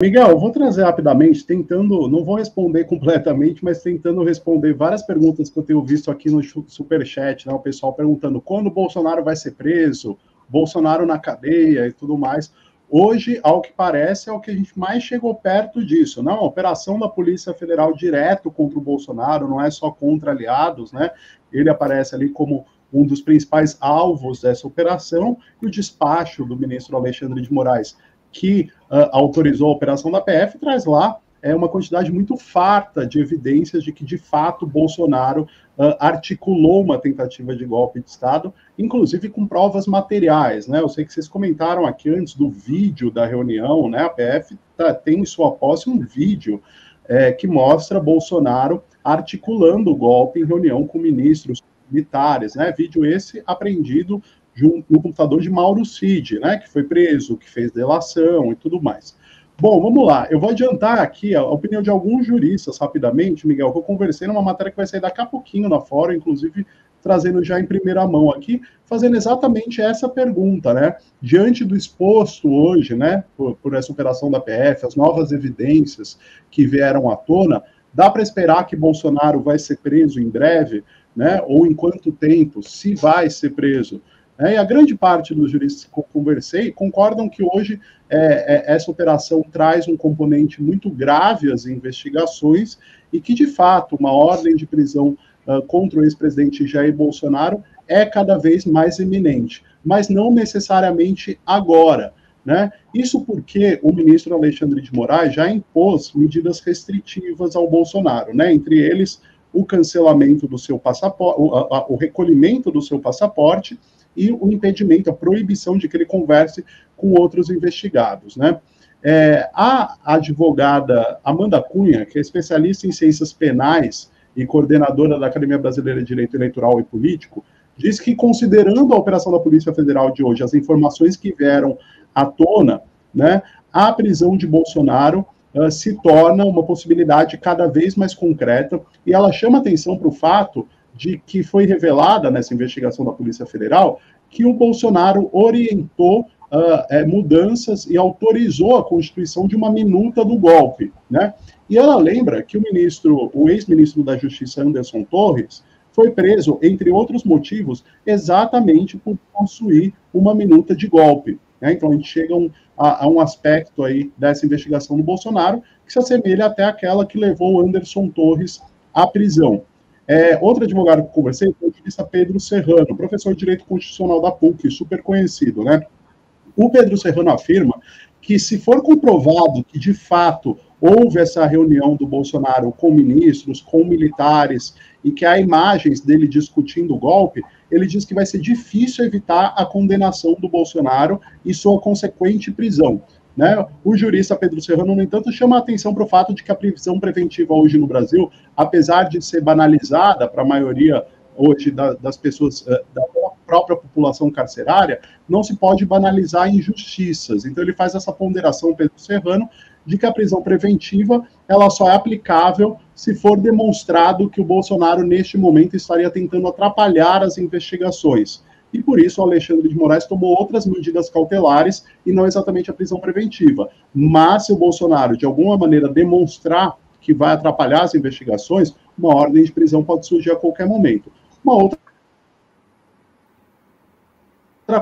Miguel, eu vou trazer rapidamente, tentando, não vou responder completamente, mas tentando responder várias perguntas que eu tenho visto aqui no Superchat, né? O pessoal perguntando quando o Bolsonaro vai ser preso, Bolsonaro na cadeia e tudo mais. Hoje, ao que parece, é o que a gente mais chegou perto disso, não? A operação da Polícia Federal direto contra o Bolsonaro, não é só contra aliados, né? Ele aparece ali como um dos principais alvos dessa operação, e o despacho do ministro Alexandre de Moraes, que autorizou a operação da PF, traz lá uma quantidade muito farta de evidências de que, de fato, Bolsonaro articulou uma tentativa de golpe de Estado, inclusive com provas materiais, né? Eu sei que vocês comentaram aqui antes do vídeo da reunião, né? A PF tem em sua posse um vídeo que mostra Bolsonaro articulando o golpe em reunião com ministros militares, né? Vídeo esse apreendido no computador de Mauro Cid, né, que foi preso, que fez delação e tudo mais. Bom, vamos lá. Eu vou adiantar aqui a opinião de alguns juristas rapidamente, Miguel, que eu conversei numa matéria que vai sair daqui a pouquinho na Fórum, inclusive trazendo já em primeira mão aqui, fazendo exatamente essa pergunta, né? Diante do exposto hoje, né, por essa operação da PF, as novas evidências que vieram à tona, dá para esperar que Bolsonaro vai ser preso em breve, né? Ou em quanto tempo, se vai ser preso? E a grande parte dos juristas que eu conversei concordam que hoje essa operação traz um componente muito grave às investigações e que, de fato, uma ordem de prisão contra o ex-presidente Jair Bolsonaro é cada vez mais iminente, mas não necessariamente agora, né? Isso porque o ministro Alexandre de Moraes já impôs medidas restritivas ao Bolsonaro, né? Entre eles, o cancelamento do seu passaporte, o recolhimento do seu passaporte e o impedimento, a proibição de que ele converse com outros investigados, né? A advogada Amanda Cunha, que é especialista em ciências penais e coordenadora da Academia Brasileira de Direito Eleitoral e Político, diz que, considerando a operação da Polícia Federal de hoje, as informações que vieram à tona, né, a prisão de Bolsonaro se torna uma possibilidade cada vez mais concreta, e ela chama atenção para o fato de que foi revelada nessa investigação da Polícia Federal que o Bolsonaro orientou mudanças e autorizou a constituição de uma minuta do golpe, né? E ela lembra que o ex-ministro da Justiça, Anderson Torres, foi preso, entre outros motivos, exatamente por possuir uma minuta de golpe, né? Então a gente chega a um aspecto aí dessa investigação do Bolsonaro que se assemelha até àquela que levou o Anderson Torres à prisão. Outro advogado que eu conversei foi o jurista Pedro Serrano, professor de Direito Constitucional da PUC, super conhecido, né? O Pedro Serrano afirma que, se for comprovado que, de fato, houve essa reunião do Bolsonaro com ministros, com militares, e que há imagens dele discutindo o golpe, ele diz que vai ser difícil evitar a condenação do Bolsonaro e sua consequente prisão, né? O jurista Pedro Serrano, no entanto, chama a atenção para o fato de que a prisão preventiva hoje no Brasil, apesar de ser banalizada para a maioria hoje das pessoas, da própria população carcerária, não se pode banalizar injustiças. Então ele faz essa ponderação, Pedro Serrano, de que a prisão preventiva ela só é aplicável se for demonstrado que o Bolsonaro, neste momento, estaria tentando atrapalhar as investigações. E por isso o Alexandre de Moraes tomou outras medidas cautelares e não exatamente a prisão preventiva. Mas se o Bolsonaro, de alguma maneira, demonstrar que vai atrapalhar as investigações, uma ordem de prisão pode surgir a qualquer momento. Uma outra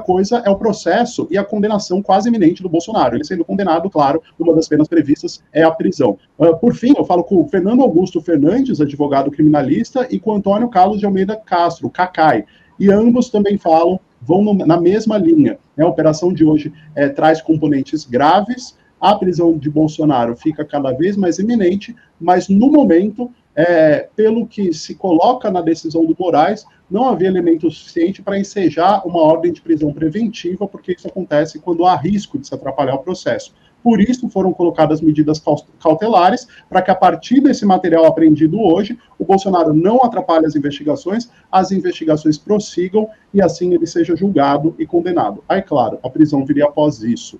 coisa é o processo e a condenação quase iminente do Bolsonaro. Ele sendo condenado, claro, uma das penas previstas é a prisão. Por fim, eu falo com o Fernando Augusto Fernandes, advogado criminalista, e com o Antônio Carlos de Almeida Castro, Cacai. E ambos também vão na mesma linha. A operação de hoje traz componentes graves, a prisão de Bolsonaro fica cada vez mais iminente, mas no momento, pelo que se coloca na decisão do Moraes, não havia elemento suficiente para ensejar uma ordem de prisão preventiva, porque isso acontece quando há risco de se atrapalhar o processo. Por isso foram colocadas medidas cautelares, para que a partir desse material apreendido hoje, o Bolsonaro não atrapalhe as investigações prossigam e assim ele seja julgado e condenado. Aí, claro, a prisão viria após isso.